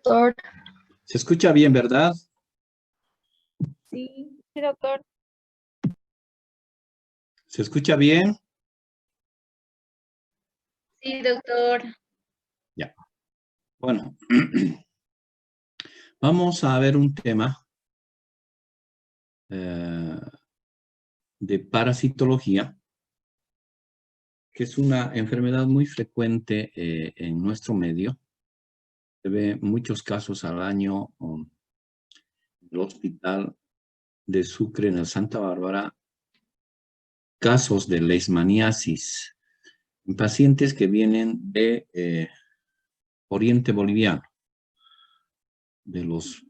doctor. Se escucha bien, ¿verdad? Sí, doctor. ¿Se escucha bien? Sí, doctor. Ya. Bueno, vamos a ver un tema de parasitología, que es una enfermedad muy frecuente en nuestro medio. Se ve muchos casos al año en el hospital de Sucre, en el Santa Bárbara, casos de leishmaniasis en pacientes que vienen de Oriente Boliviano, de los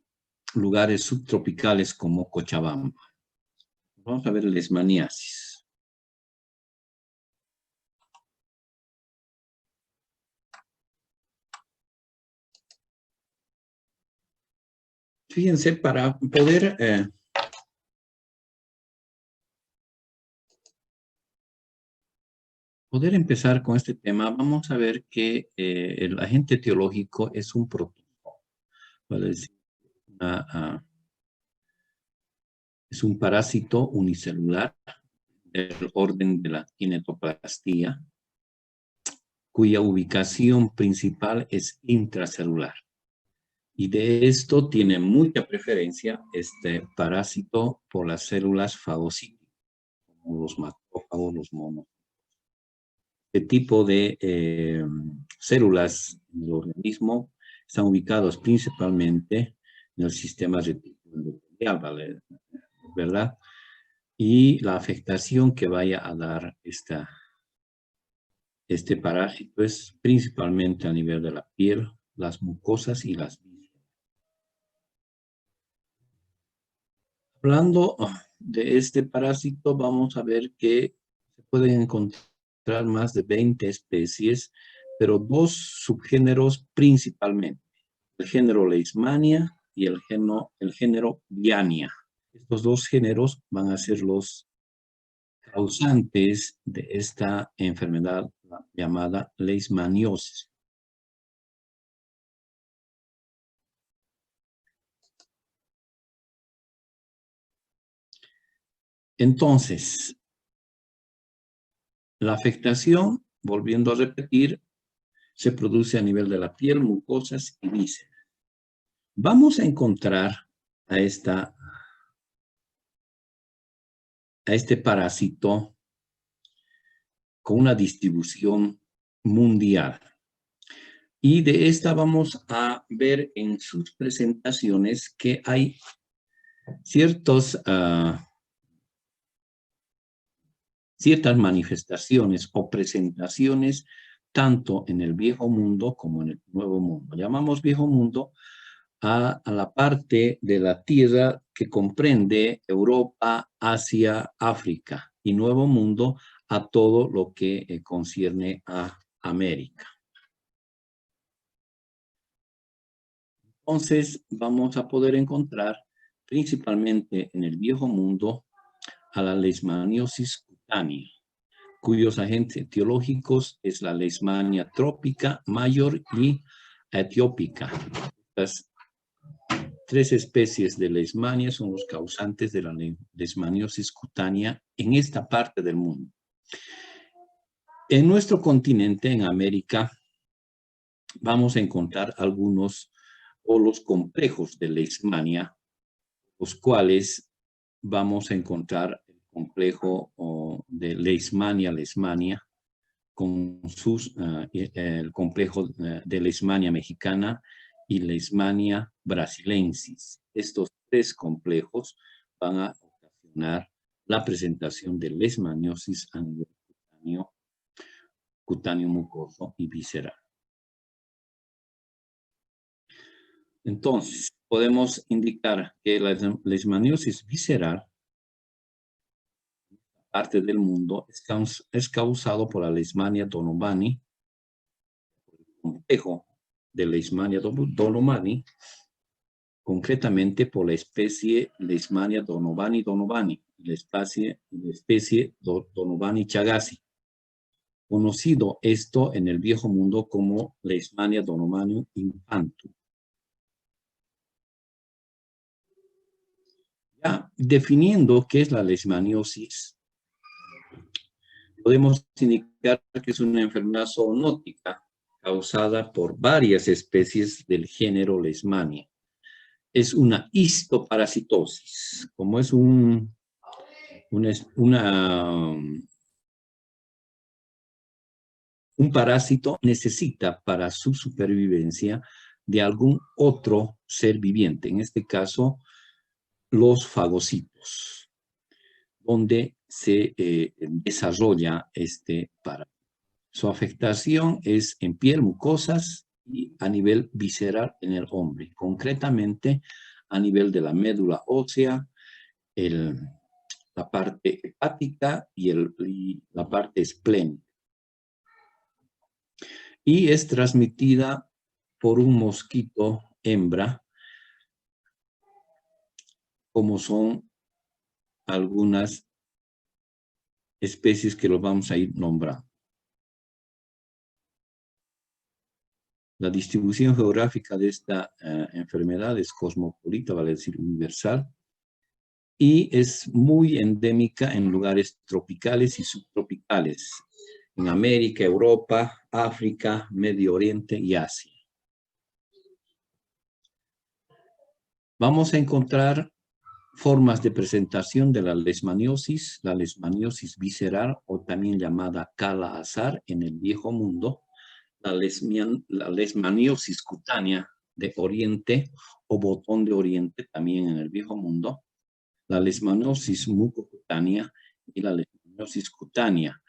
lugares subtropicales como Cochabamba. Vamos a ver leishmaniasis. Fíjense, para poder empezar con este tema, vamos a ver que el agente etiológico es un protozoo, ¿vale? Es un parásito unicelular del orden de la kinetoplastía, cuya ubicación principal es intracelular. Y de esto tiene mucha preferencia este parásito por las células fagocíticas, como los macrófagos, los monos. Este tipo de células del organismo están ubicados principalmente en el sistema retículo endotelial, ¿verdad? Y la afectación que vaya a dar este parásito es principalmente a nivel de la piel, las mucosas y las vísceras. Hablando de este parásito, vamos a ver que se pueden encontrar más de 20 especies, pero dos subgéneros principalmente, el género Leishmania y el género Viania. Estos dos géneros van a ser los causantes de esta enfermedad llamada leishmaniosis. Entonces, la afectación, volviendo a repetir, se produce a nivel de la piel, mucosas y vísceras. Vamos a encontrar a este parásito con una distribución mundial. Y de esta vamos a ver en sus presentaciones que hay ciertas manifestaciones o presentaciones tanto en el Viejo Mundo como en el Nuevo Mundo. Llamamos Viejo Mundo a la parte de la Tierra que comprende Europa, Asia, África, y Nuevo Mundo a todo lo que concierne a América. Entonces, vamos a poder encontrar principalmente en el Viejo Mundo a la leishmaniosis cutánea, cuyos agentes etiológicos es la Leishmania trópica, mayor y etiópica. Las tres especies de leishmania son los causantes de la leishmaniosis cutánea en esta parte del mundo. En nuestro continente, en América, vamos a encontrar algunos polos complejos de leishmania, los cuales vamos a encontrar el complejo de leishmania, con el complejo de leishmania mexicana y leishmania brasilensis. Estos tres complejos van a ocasionar la presentación de leishmaniosis a nivel cutáneo mucoso y visceral. Entonces, podemos indicar que la leishmaniosis visceral, parte del mundo, es causado por la Leishmania donovani, el complejo de Leishmania donovani, concretamente por la especie Leishmania donovani, la especie donovani chagasi, conocido esto en el Viejo Mundo como Leishmania donovani infantum. Ya, definiendo qué es la leishmaniosis, podemos indicar que es una enfermedad zoonótica causada por varias especies del género Leishmania. Es una histoparasitosis, como es un parásito, necesita para su supervivencia de algún otro ser viviente, en este caso, los fagocitos, donde se desarrolla este parásito. Su afectación es en piel, mucosas y a nivel visceral en el hombre, concretamente a nivel de la médula ósea, la parte hepática y la parte esplénica. Y es transmitida por un mosquito hembra, como son algunas especies que los vamos a ir nombrando. La distribución geográfica de esta enfermedad es cosmopolita, vale decir universal, y es muy endémica en lugares tropicales y subtropicales, en América, Europa, África, Medio Oriente y Asia. Vamos a encontrar formas de presentación de la leishmaniosis visceral o también llamada Kala-Azar en el Viejo Mundo, la leishmaniosis cutánea de Oriente o botón de Oriente también en el Viejo Mundo, la leishmaniosis mucocutánea y la leishmaniosis cutánea,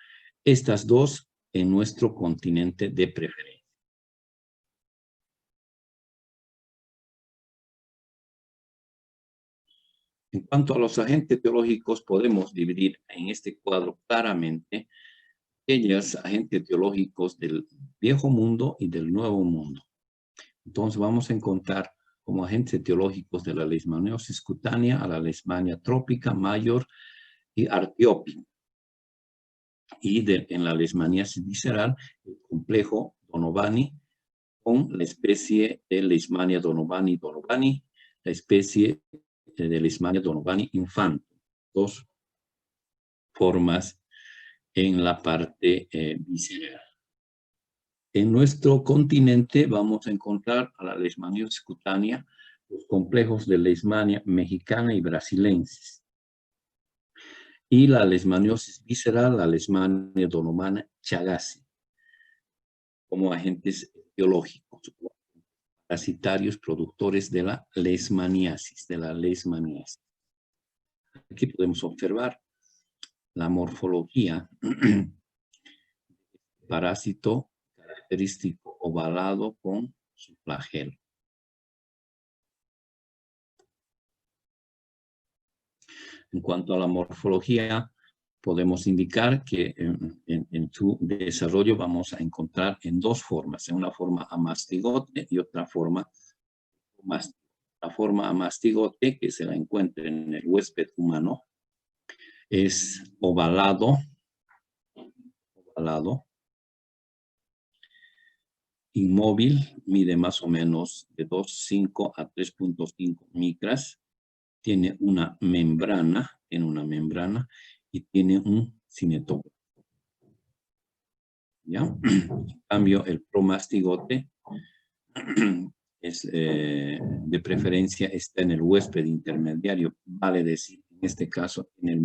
estas dos en nuestro continente de preferencia. En cuanto a los agentes etiológicos, podemos dividir en este cuadro claramente aquellos agentes etiológicos del Viejo Mundo y del Nuevo Mundo. Entonces vamos a encontrar como agentes etiológicos de la leishmaniosis cutánea a la leishmania trópica, mayor y artiópica. Y en la leishmaniasis visceral, el complejo Donovani con la especie de Leishmania donovani, la especie de Leishmania donovani infantum. Dos formas en la parte visceral. En nuestro continente vamos a encontrar a la leishmaniosis cutánea, los complejos de Leishmania mexicana y brasilensis. Y la leishmaniosis visceral, la Leishmania donovana chagassi, como agentes biológicos, parasitarios productores de la leishmaniasis, Aquí podemos observar la morfología parásito característico ovalado con su flagelo. En cuanto a la morfología, podemos indicar que en su desarrollo vamos a encontrar en dos formas, en una forma a mastigote y otra forma la forma a mastigote que se la encuentra en el huésped humano es ovalado, inmóvil, mide más o menos de 2,5 a 3,5 micras, tiene una membrana y tiene un cinetógrafo. ¿Ya? En cambio, el promastigote es, de preferencia está en el huésped intermediario, vale decir, en este caso, en el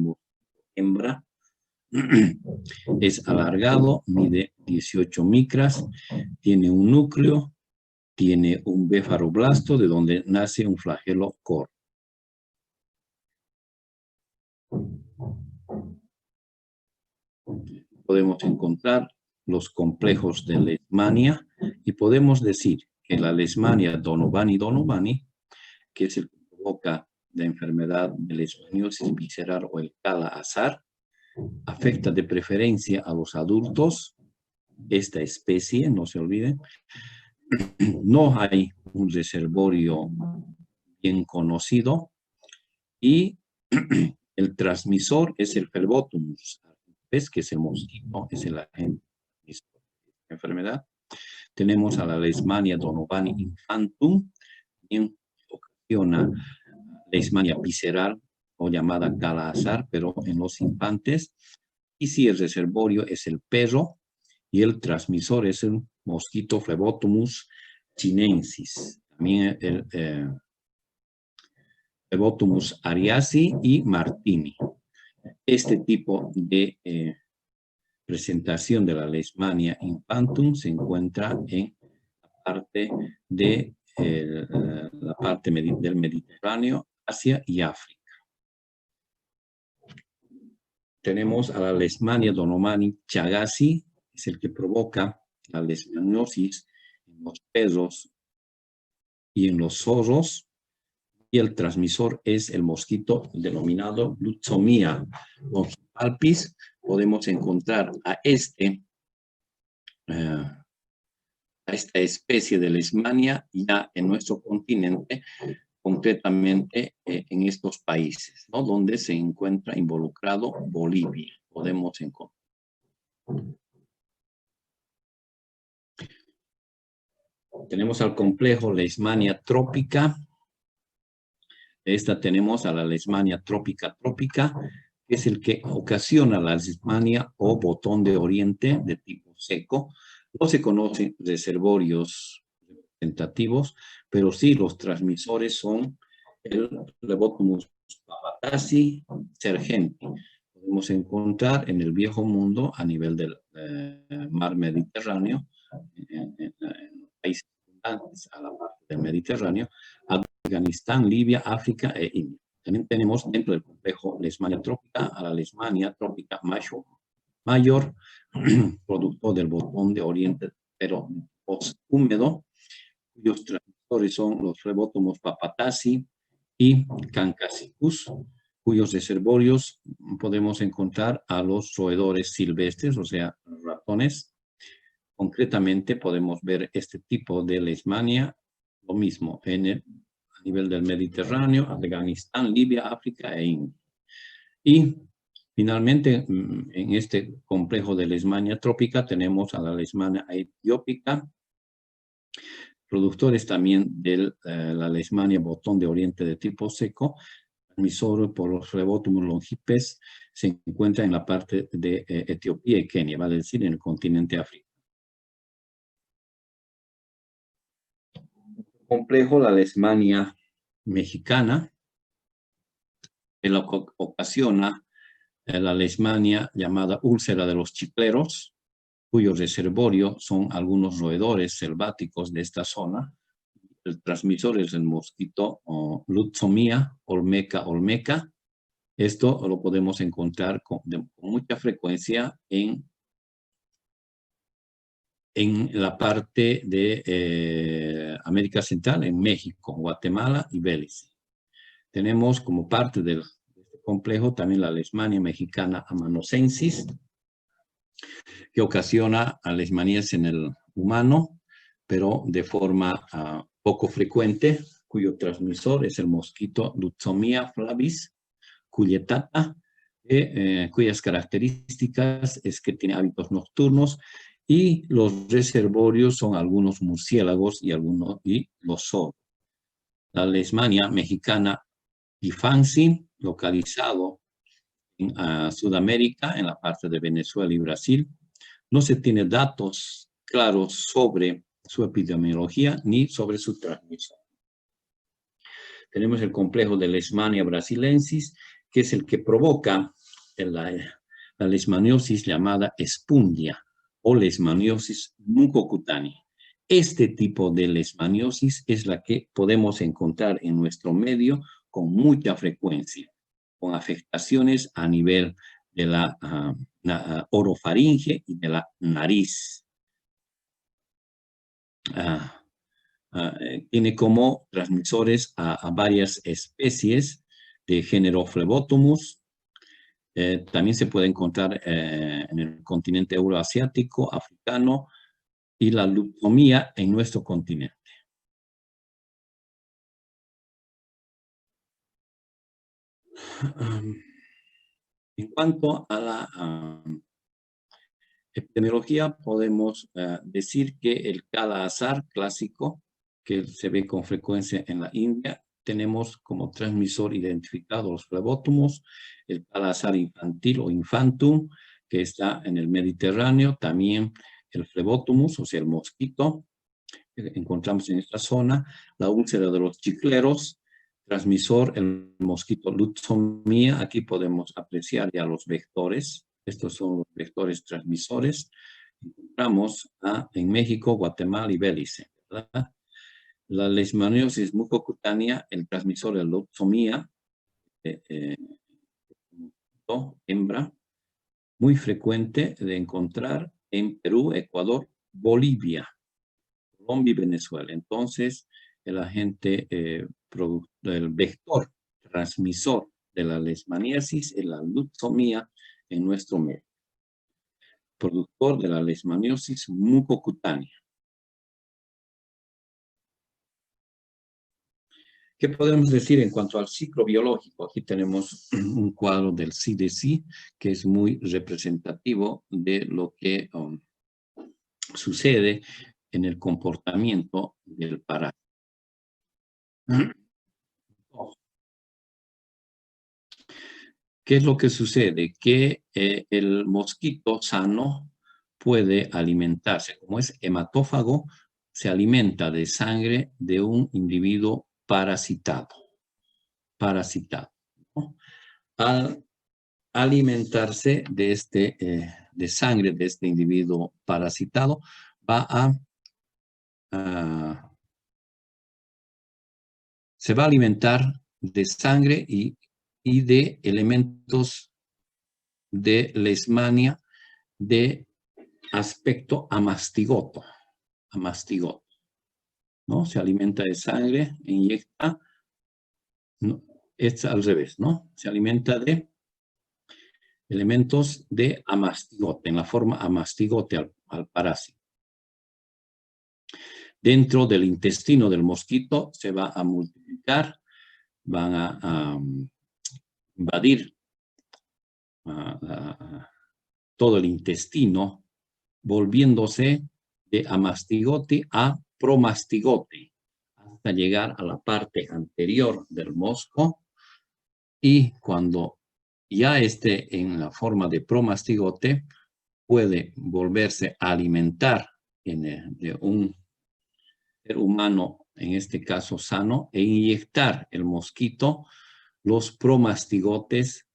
hembra, es alargado, mide 18 micras, tiene un núcleo, tiene un befaroblasto de donde nace un flagelo corto. Podemos encontrar los complejos de leishmania y podemos decir que la leishmania donovani, que es el que provoca la enfermedad de leishmaniosis visceral o el Kala-Azar, afecta de preferencia a los adultos. Esta especie, no se olviden, no hay un reservorio bien conocido y el transmisor es el Phlebotomus, ¿ves? Que es el mosquito, es el agente de la enfermedad. Tenemos a la Leishmania donovani infantum, también ocasiona leishmania visceral o llamada cala-azar, pero en los infantes. Y si el reservorio es el perro y el transmisor es el mosquito Phlebotomus chinensis. También el Phlebotomus ariasi y martini. Este tipo de presentación de la Leishmania infantum se encuentra en la parte de del Mediterráneo, Asia y África. Tenemos a la Leishmania donomani chagasi, es el que provoca la leishmaniosis en los perros y en los zorros, y el transmisor es el mosquito denominado Lutzomia longipalpis. Podemos encontrar a esta especie de Leishmania ya en nuestro continente, concretamente en estos países, ¿no? Donde se encuentra involucrado Bolivia. Podemos encontrar. Tenemos al complejo Leishmania trópica. Esta tenemos a la Leishmania trópica, que es el que ocasiona la Leishmania o botón de oriente de tipo seco. No se conocen reservorios representativos, pero sí los transmisores son el Phlebotomus papatasi sergenti. Podemos encontrar en el Viejo Mundo a nivel del mar Mediterráneo, en países abundantes a la parte del Mediterráneo, Afganistán, Libia, África e India. También tenemos dentro del complejo Leishmania trópica a la Leishmania trópica mayor, producto del botón de oriente, pero posthúmedo, cuyos transmisores son los Phlebotomus papatasi y Cancasicus, cuyos reservorios podemos encontrar a los roedores silvestres, o sea, ratones. Concretamente podemos ver este tipo de Leishmania, lo mismo a nivel del Mediterráneo, Afganistán, Libia, África e India. Y finalmente, en este complejo de Leishmania trópica tenemos a la Leishmania etiópica, productores también de la Leishmania botón de oriente de tipo seco. Transmisor por los Phlebotomus longipes se encuentra en la parte de Etiopía y Kenia, vale decir, en el continente africano. Complejo, la Leishmania mexicana, que lo que ocasiona la Leishmania llamada úlcera de los chicleros, cuyo reservorio son algunos roedores selváticos de esta zona. El transmisor es el mosquito Lutzomia olmeca. Esto lo podemos encontrar con mucha frecuencia en la parte de América Central, en México, Guatemala y Belice. Tenemos como parte de este complejo también la Leishmania mexicana amanosensis, que ocasiona a leishmanías en el humano, pero de forma poco frecuente, cuyo transmisor es el mosquito Lutzomia flavis culetata, cuyas características es que tiene hábitos nocturnos, y los reservorios son algunos murciélagos y los zorros. La Leishmania mexicana Ifansi, localizado en Sudamérica, en la parte de Venezuela y Brasil. No se tiene datos claros sobre su epidemiología ni sobre su transmisión. Tenemos el complejo de Leishmania brasilensis, que es el que provoca la leishmaniosis llamada espundia o leishmaniosis mucocutánea. Este tipo de leishmaniosis es la que podemos encontrar en nuestro medio con mucha frecuencia, con afectaciones a nivel de la orofaringe y de la nariz. Tiene como transmisores a varias especies de género Phlebotomus. También se puede encontrar en el continente euroasiático, africano y la leucemia en nuestro continente. En cuanto a la epidemiología, podemos decir que el cala-azar clásico, que se ve con frecuencia en la India, tenemos como transmisor identificado los flebótomos, el Pala-Azar infantil o infantum, que está en el Mediterráneo, también el flebótomus, o sea, el mosquito, que encontramos en esta zona, la úlcera de los chicleros, transmisor, el mosquito Lutzomia. Aquí podemos apreciar ya los vectores. Estos son los vectores transmisores. Encontramos en México, Guatemala y Belice, ¿verdad? La leishmaniosis mucocutánea, el transmisor, el Lutzomia, hembra, muy frecuente de encontrar en Perú, Ecuador, Bolivia, Colombia y Venezuela. Entonces, el agente, el vector transmisor de la leishmaniasis es la Lutzomia en nuestro medio. Productor de la leishmaniosis mucocutánea. ¿Qué podemos decir en cuanto al ciclo biológico? Aquí tenemos un cuadro del CDC que es muy representativo de lo que sucede en el comportamiento del parásito. ¿Qué es lo que sucede? Que el mosquito sano puede alimentarse, como es hematófago, se alimenta de sangre de un individuo parasitado. ¿No? Al alimentarse de sangre de este individuo parasitado, se va a alimentar de sangre y de elementos de leishmania de aspecto amastigoto, ¿no? Se alimenta de sangre, inyecta, no, es al revés, ¿no? Se alimenta de elementos de amastigote, en la forma amastigote al parásito. Dentro del intestino del mosquito se va a multiplicar, van a invadir todo el intestino, volviéndose de amastigote a promastigote, hasta llegar a la parte anterior del mosco, y cuando ya esté en la forma de promastigote, puede volverse a alimentar de un ser humano, en este caso sano, e inyectar el mosquito los promastigotes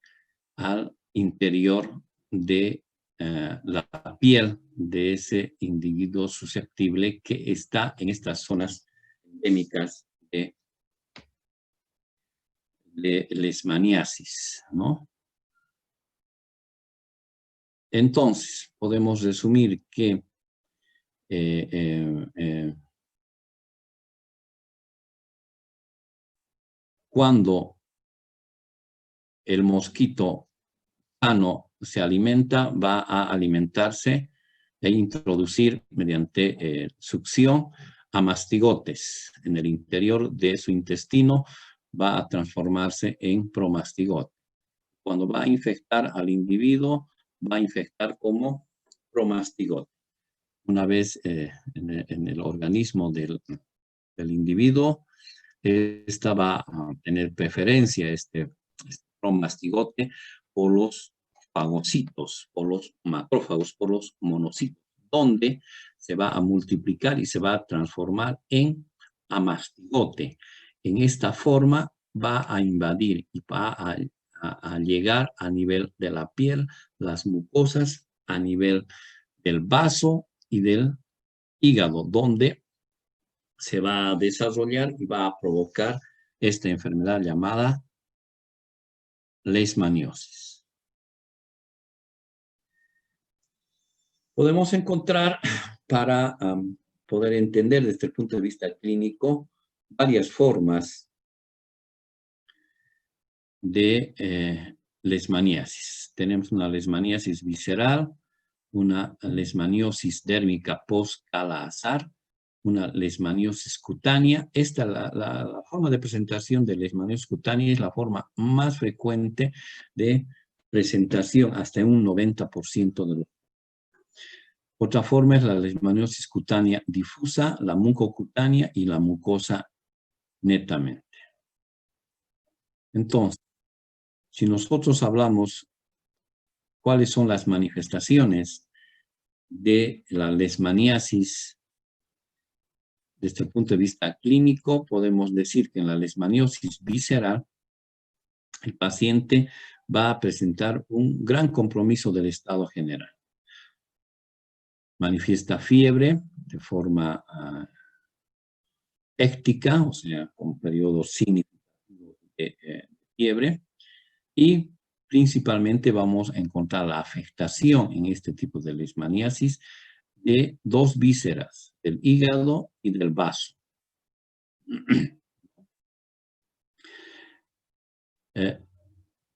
al interior de la piel de ese individuo susceptible que está en estas zonas endémicas de leishmaniasis, ¿no? Entonces, podemos resumir que cuando el mosquito sano se alimenta, va a alimentarse e introducir mediante succión a mastigotes en el interior de su intestino, va a transformarse en promastigote. Cuando va a infectar al individuo, va a infectar como promastigote. Una vez en el organismo del individuo, esta va a tener preferencia, este promastigote, por los fagocitos, por los macrófagos, por los monocitos, donde se va a multiplicar y se va a transformar en amastigote. En esta forma va a invadir y va a llegar a nivel de la piel, las mucosas, a nivel del vaso y del hígado, donde se va a desarrollar y va a provocar esta enfermedad llamada leishmaniosis. Podemos encontrar, para poder entender desde el punto de vista clínico, varias formas de leishmaniasis. Tenemos una leishmaniasis visceral, una leishmaniosis dérmica post-Kala-Azar, una leishmaniosis cutánea. Esta, la forma de presentación de leishmaniosis cutánea es la forma más frecuente de presentación, hasta en un 90% de los. Otra forma es la leishmaniosis cutánea difusa, la mucocutánea y la mucosa netamente. Entonces, si nosotros hablamos cuáles son las manifestaciones de la leishmaniasis desde el punto de vista clínico, podemos decir que en la leishmaniosis visceral, el paciente va a presentar un gran compromiso del estado general. Manifiesta fiebre de forma éctica, o sea, con periodos significativos de fiebre, y principalmente vamos a encontrar la afectación en este tipo de leishmaniasis de dos vísceras, del hígado y del vaso.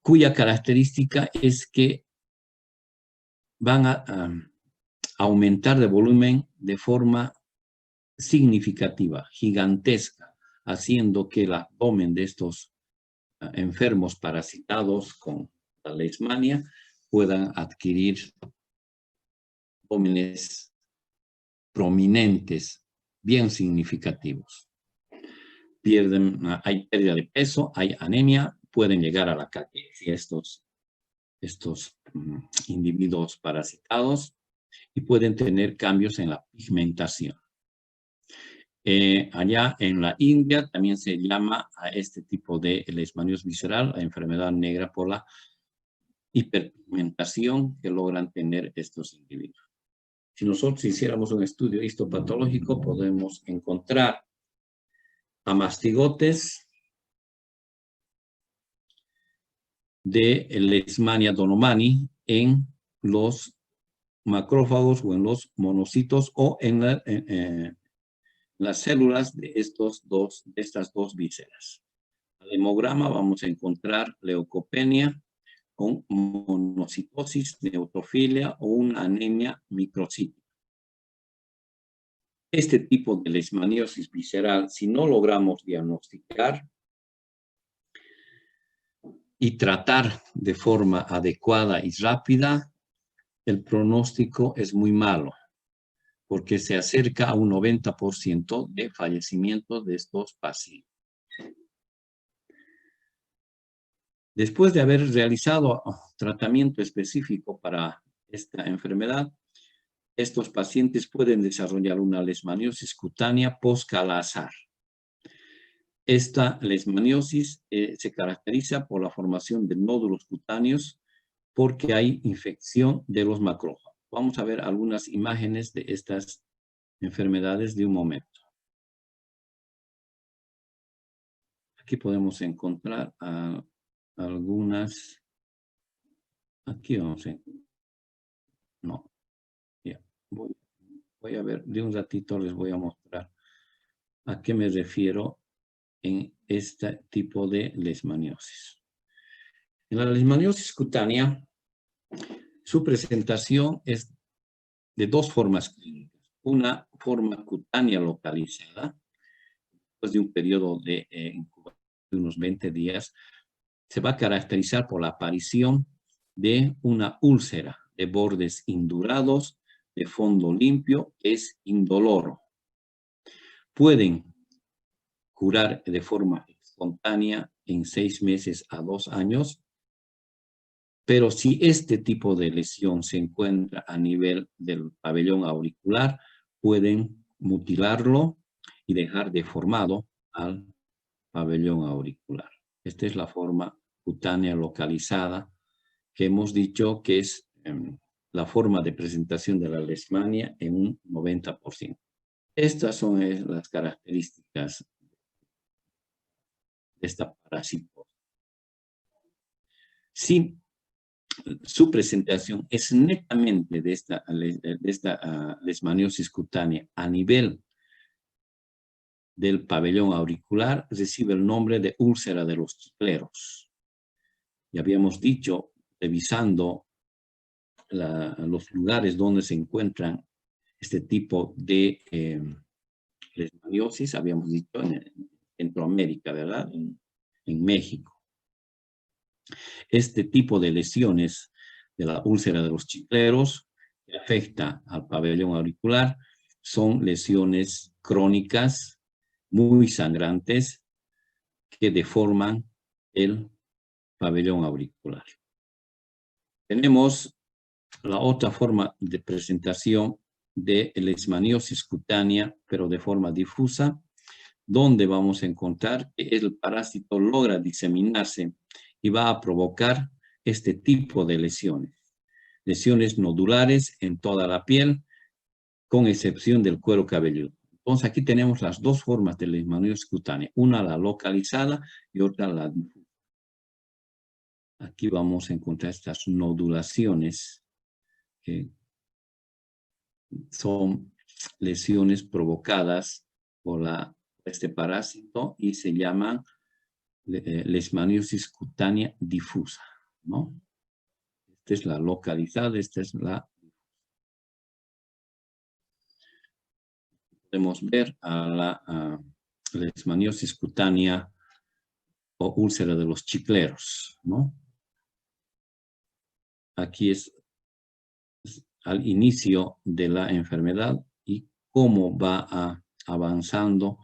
Cuya característica es que van a aumentar de volumen de forma significativa, gigantesca, haciendo que el abdomen de estos enfermos parasitados con la leishmania puedan adquirir abdómenes prominentes, bien significativos. Hay pérdida de peso, hay anemia, pueden llegar a la caquexia estos individuos parasitados y pueden tener cambios en la pigmentación. Allá en la India también se llama a este tipo de leishmaniasis visceral la enfermedad negra por la hiperpigmentación que logran tener estos individuos. Si nosotros hiciéramos un estudio histopatológico, podemos encontrar a mastigotes de Leishmania donnellmani en los macrófagos o en los monocitos o en las células de estas dos vísceras. En el hemograma vamos a encontrar leucopenia con monocitosis, neutrofilia o una anemia microcítica. Este tipo de leishmaniosis visceral, si no logramos diagnosticar y tratar de forma adecuada y rápida, el pronóstico es muy malo, porque se acerca a un 90% de fallecimiento de estos pacientes. Después de haber realizado tratamiento específico para esta enfermedad, estos pacientes pueden desarrollar una leishmaniosis cutánea post-Kala-Azar. Esta leishmaniosis se caracteriza por la formación de nódulos cutáneos porque hay infección de los macrófagos. Vamos a ver algunas imágenes de estas enfermedades de un momento. Aquí podemos encontrar algunas. Aquí vamos a encontrar. No. Ya. Voy a ver, de un ratito les voy a mostrar a qué me refiero en este tipo de leishmaniosis. En la leishmaniosis cutánea, su presentación es de dos formas clínicas. Una forma cutánea localizada, después de un periodo de incubación de unos 20 días, se va a caracterizar por la aparición de una úlcera de bordes indurados, de fondo limpio, que es indoloro. Pueden curar de forma espontánea en 6 meses a 2 años, pero si este tipo de lesión se encuentra a nivel del pabellón auricular, pueden mutilarlo y dejar deformado al pabellón auricular. Esta es la forma cutánea localizada que hemos dicho que es la forma de presentación de la leishmania en un 90%. Estas son las características de esta parasitosis. Si su presentación es netamente de esta leishmaniosis cutánea a nivel del pabellón auricular, recibe el nombre de úlcera de los chicleros. Ya habíamos dicho, revisando los lugares donde se encuentran este tipo de leishmaniosis, habíamos dicho en Centroamérica, ¿verdad? En México. Este tipo de lesiones de la úlcera de los chicleros que afecta al pabellón auricular son lesiones crónicas muy sangrantes que deforman el pabellón auricular. Tenemos la otra forma de presentación de leishmaniosis cutánea, pero de forma difusa, donde vamos a encontrar que el parásito logra diseminarse y va a provocar este tipo de lesiones. Lesiones nodulares en toda la piel, con excepción del cuero cabelludo. Entonces, aquí tenemos las dos formas de leishmaniosis cutánea, una la localizada y otra la difusa. Aquí vamos a encontrar estas nodulaciones que son lesiones provocadas por este parásito y se llaman leishmaniosis cutánea difusa, ¿no? Esta es la localizada, esta es la... Podemos ver a la leishmaniosis cutánea o úlcera de los chicleros, ¿no? Aquí es al inicio de la enfermedad y cómo va avanzando,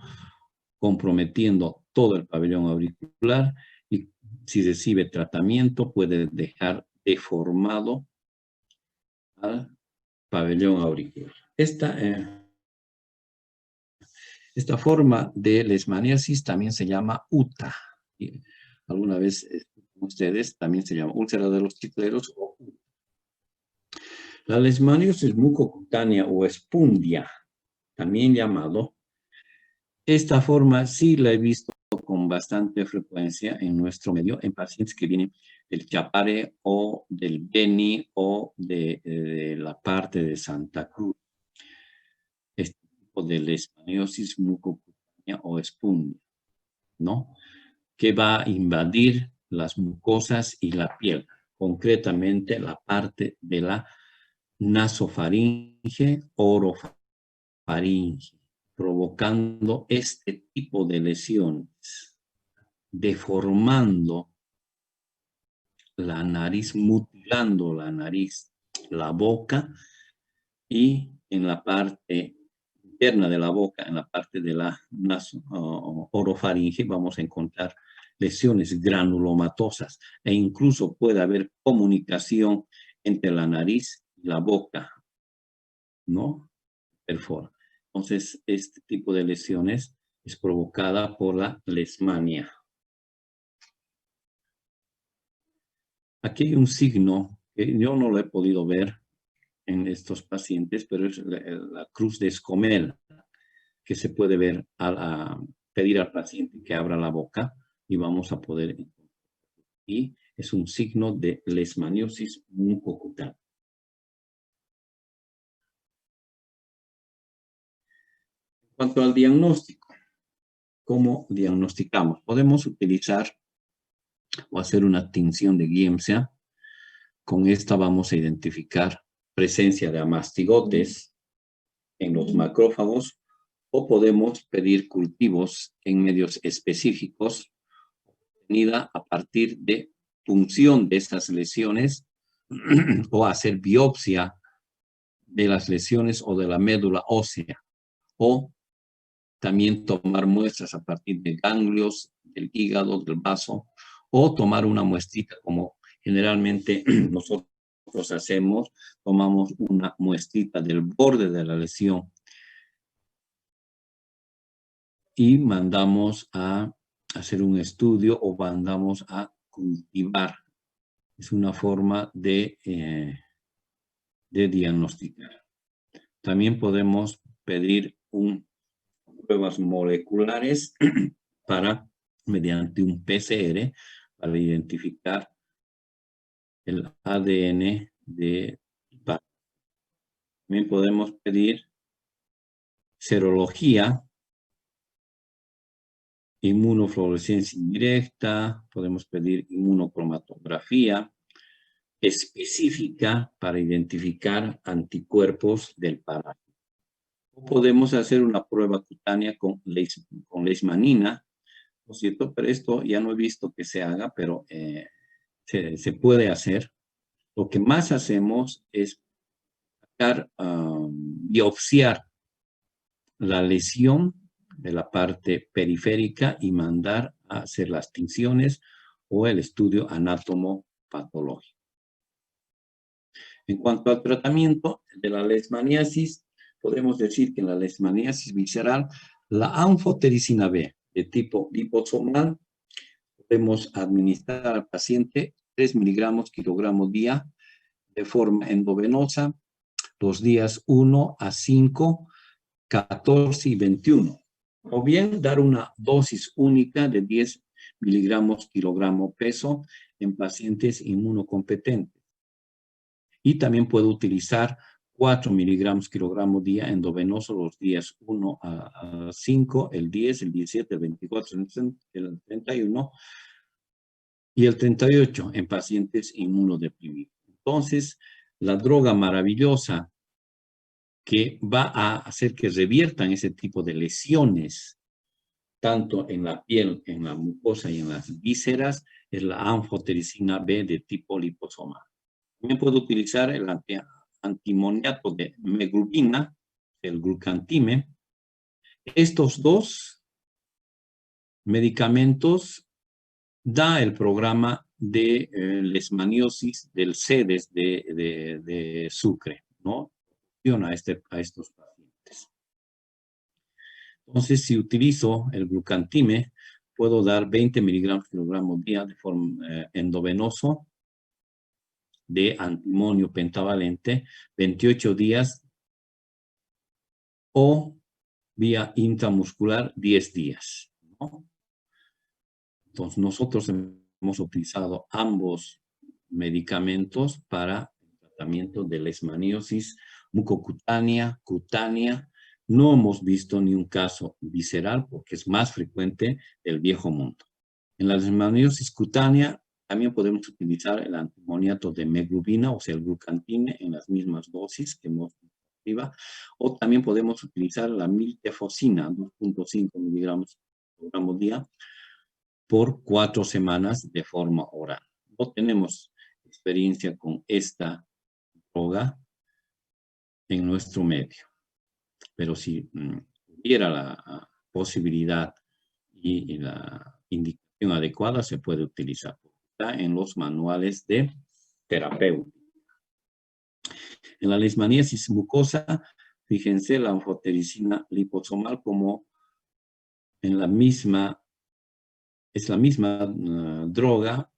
comprometiendo todo el pabellón auricular, y si recibe tratamiento puede dejar deformado al pabellón auricular. Esta forma de leishmaniasis también se llama UTA. Y alguna vez ustedes también se llama úlcera de los chicleros o UTA. La leishmaniosis mucocutánea o espundia, también llamado, esta forma sí la he visto con bastante frecuencia en nuestro medio, en pacientes que vienen del Chapare o del Beni o de la parte de Santa Cruz. Este tipo de leishmaniosis mucocutánea o espundia, ¿no? Que va a invadir las mucosas y la piel, concretamente la parte de la nasofaringe, orofaringe, provocando este tipo de lesiones, deformando la nariz, mutilando la nariz, la boca, y en la parte interna de la boca, en la parte de la orofaringe, vamos a encontrar lesiones granulomatosas e incluso puede haber comunicación entre la nariz y la boca, ¿no? Perfora. Entonces, este tipo de lesiones es provocada por la leishmania. Aquí hay un signo que yo no lo he podido ver en estos pacientes, pero es la cruz de Escomel, que se puede ver al pedir al paciente que abra la boca y vamos a poder... Y es un signo de leishmaniosis mucocutánea. En cuanto al diagnóstico, ¿cómo diagnosticamos? Podemos utilizar o hacer una tinción de Giemsa. Con esta vamos a identificar presencia de amastigotes en los macrófagos, o podemos pedir cultivos en medios específicos obtenida a partir de punción de esas lesiones o hacer biopsia de las lesiones o de la médula ósea, o también tomar muestras a partir de ganglios del hígado, del vaso, o tomar una muestrita como generalmente nosotros hacemos, tomamos una muestrita del borde de la lesión y mandamos a hacer un estudio o mandamos a cultivar. Es una forma de diagnosticar. También podemos pedir pruebas moleculares mediante un PCR para identificar el ADN de parásito. También podemos pedir serología, inmunofluorescencia indirecta, podemos pedir inmunocromatografía específica para identificar anticuerpos del parásito. O podemos hacer una prueba cutánea con leishmanina, ¿no es cierto? Pero esto ya no he visto que se haga, pero se puede hacer. Lo que más hacemos es biopsiar la lesión de la parte periférica y mandar a hacer las tinciones o el estudio anatomopatológico. En cuanto al tratamiento de la leishmaniasis, podemos decir que en la leishmaniasis visceral, la anfotericina B de tipo liposomal podemos administrar al paciente 3 miligramos kilogramo día de forma endovenosa los días 1 a 5, 14 y 21. O bien dar una dosis única de 10 miligramos kilogramo peso en pacientes inmunocompetentes. Y también puede utilizar 4 miligramos kilogramo día endovenoso los días 1 a 5, el 10, el 17, el 24, el 31 y el 38 en pacientes inmunodeprimidos. Entonces, la droga maravillosa que va a hacer que reviertan ese tipo de lesiones, tanto en la piel, en la mucosa y en las vísceras, es la anfotericina B de tipo liposomal. También puedo utilizar el antimoniato de meglubina, el glucantime. Estos dos medicamentos da el programa de leishmaniosis del CEDES de Sucre, ¿no? A estos pacientes. Entonces, si utilizo el glucantime, puedo dar 20 miligramos kilogramo día de forma endovenoso de antimonio pentavalente, 28 días, o vía intramuscular 10 días, ¿no? Entonces, nosotros hemos utilizado ambos medicamentos para el tratamiento de leishmaniosis mucocutánea, cutánea. No hemos visto ni un caso visceral porque es más frecuente del viejo mundo. En la leishmaniosis cutánea también podemos utilizar el antimoniato de meglubina, o sea, el glucantime, en las mismas dosis que hemos visto arriba, o también podemos utilizar la miltefosina, 2.5 miligramos por día, por 4 semanas de forma oral. No tenemos experiencia con esta droga en nuestro medio, pero si hubiera la posibilidad y la indicación adecuada, se puede utilizar. Está en los manuales de terapéutica. En la leishmaniasis mucosa, fíjense la anfotericina liposomal como en la misma, es la misma droga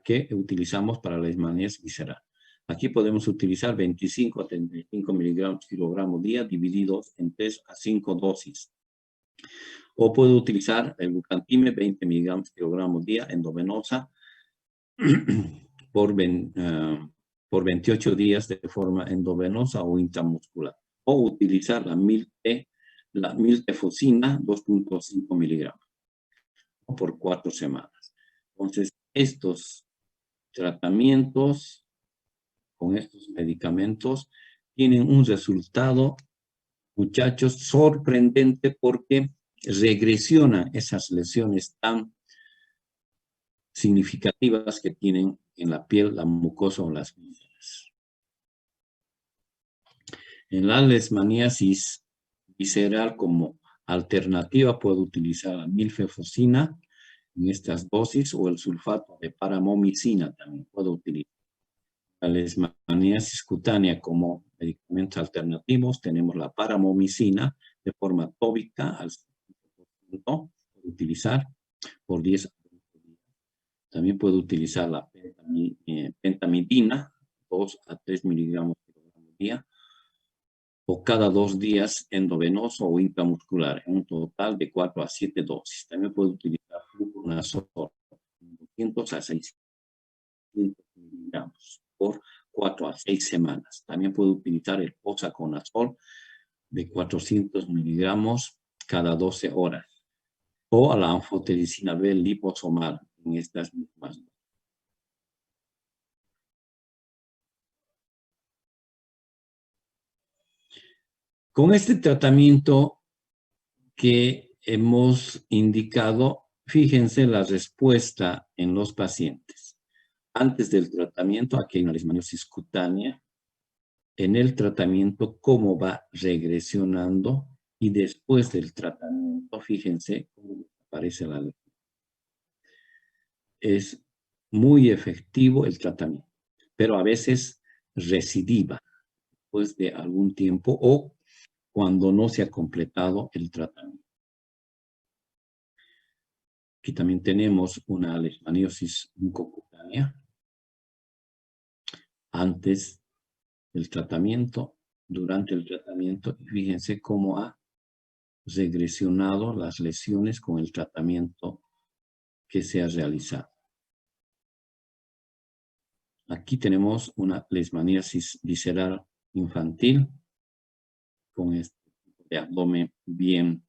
que utilizamos para la leishmaniasis visceral. Aquí podemos utilizar 25 a 35 miligramos kilogramo día divididos en 3 a 5 dosis. O puedo utilizar el glucantime 20 miligramos kilogramo día endovenosa por 28 días de forma endovenosa o intramuscular. O utilizar la miltefosina 2.5 miligramos por 4 semanas. Entonces, estos tratamientos con estos medicamentos tienen un resultado, muchachos, sorprendente, porque regresionan esas lesiones tan significativas que tienen en la piel, la mucosa o las vísceras. En la leishmaniasis visceral, como alternativa, puedo utilizar la miltefosina en estas dosis, o el sulfato de paramomicina también puedo utilizar. La leishmaniasis cutánea, como medicamentos alternativos, tenemos la paramomicina de forma tópica al 5%, utilizar por 10 a 20 días. También puedo utilizar la pentamidina, 2 a 3 miligramos por día, o cada 2 días endovenoso o intramuscular, en un total de 4 a 7 dosis. También puedo utilizar fluconazol, 200 a 600 miligramos por 4 a 6 semanas. También puedo utilizar el posaconazol de 400 miligramos cada 12 horas. O a la anfotericina B liposomal en estas mismas. Con este tratamiento que hemos indicado, fíjense la respuesta en los pacientes. Antes del tratamiento, aquí hay una leishmaniosis cutánea. En el tratamiento, cómo va regresionando, y después del tratamiento, fíjense cómo aparece la lesión. Es muy efectivo el tratamiento, pero a veces recidiva después de algún tiempo o cuando no se ha completado el tratamiento. Aquí también tenemos una leishmaniosis mucocutánea antes del tratamiento, durante el tratamiento, y fíjense cómo ha regresionado las lesiones con el tratamiento que se ha realizado. Aquí tenemos una leishmaniasis visceral infantil con este tipo de abdomen bien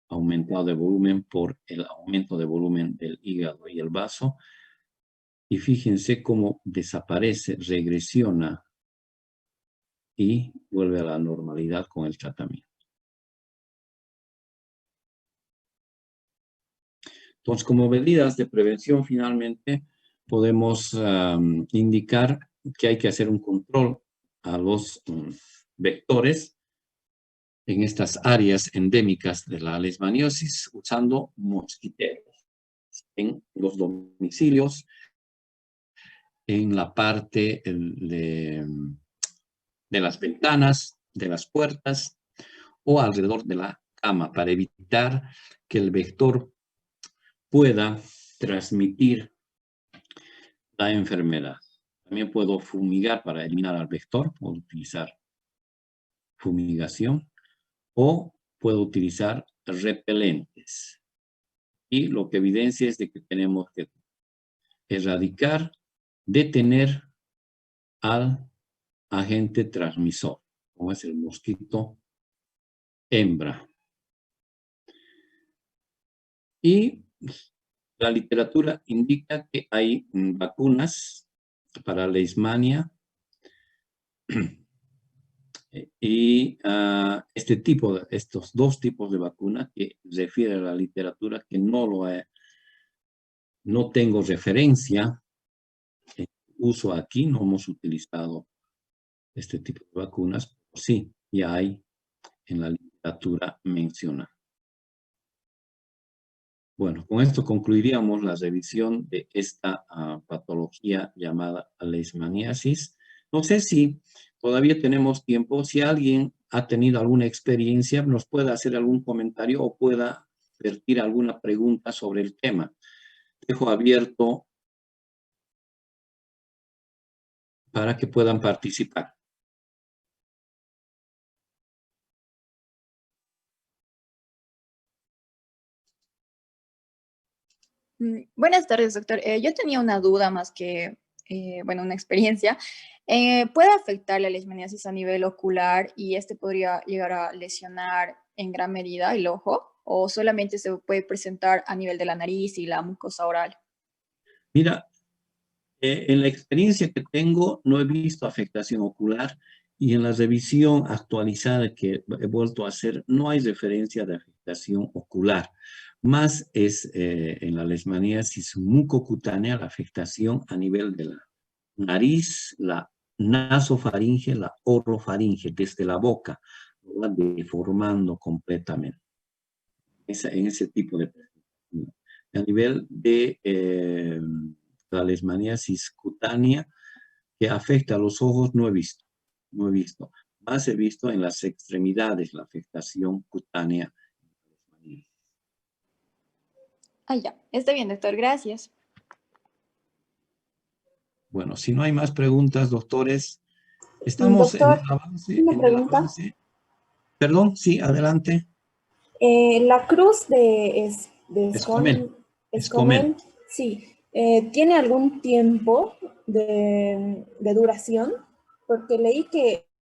aumentado de volumen por el aumento de volumen del hígado y el vaso. Y fíjense cómo desaparece, regresiona y vuelve a la normalidad con el tratamiento. Entonces, como medidas de prevención, finalmente, podemos indicar que hay que hacer un control a los vectores en estas áreas endémicas de la leishmaniosis usando mosquiteros en los domicilios, en la parte de las ventanas, de las puertas o alrededor de la cama para evitar que el vector pueda transmitir la enfermedad. También puedo fumigar para eliminar al vector, puedo utilizar fumigación o puedo utilizar repelentes. Y lo que evidencia es de que tenemos que erradicar, detener al agente transmisor, como es el mosquito hembra. Y la literatura indica que hay vacunas para leishmania y estos dos tipos de vacunas que refiere a la literatura que no tengo referencia en uso aquí, no hemos utilizado este tipo de vacunas, pero sí, ya hay en la literatura mencionada. Bueno, con esto concluiríamos la revisión de esta patología llamada leishmaniasis. No sé si todavía tenemos tiempo. Si alguien ha tenido alguna experiencia, nos pueda hacer algún comentario o pueda vertir alguna pregunta sobre el tema. Dejo abierto para que puedan participar. Buenas tardes, doctor. Yo tenía una duda más que, bueno, una experiencia. ¿Puede afectar la leishmaniasis a nivel ocular y este podría llegar a lesionar en gran medida el ojo? ¿O solamente se puede presentar a nivel de la nariz y la mucosa oral? Mira, en la experiencia que tengo no he visto afectación ocular y en la revisión actualizada que he vuelto a hacer no hay referencia de afectación ocular. Más es en la leishmaniasis mucocutánea la afectación a nivel de la nariz, la nasofaringe, la orofaringe, desde la boca, va deformando completamente. En ese tipo de presentación. A nivel de la leishmaniasis cutánea que afecta a los ojos no he visto. Más he visto en las extremidades la afectación cutánea. Ah, ya. Está bien, doctor. Gracias. Bueno, si no hay más preguntas, doctores, estamos Doctor, una en el pregunta. avance. Perdón, sí, adelante. La cruz de Escomen. Escomen, sí, ¿tiene algún tiempo de duración? Porque leí que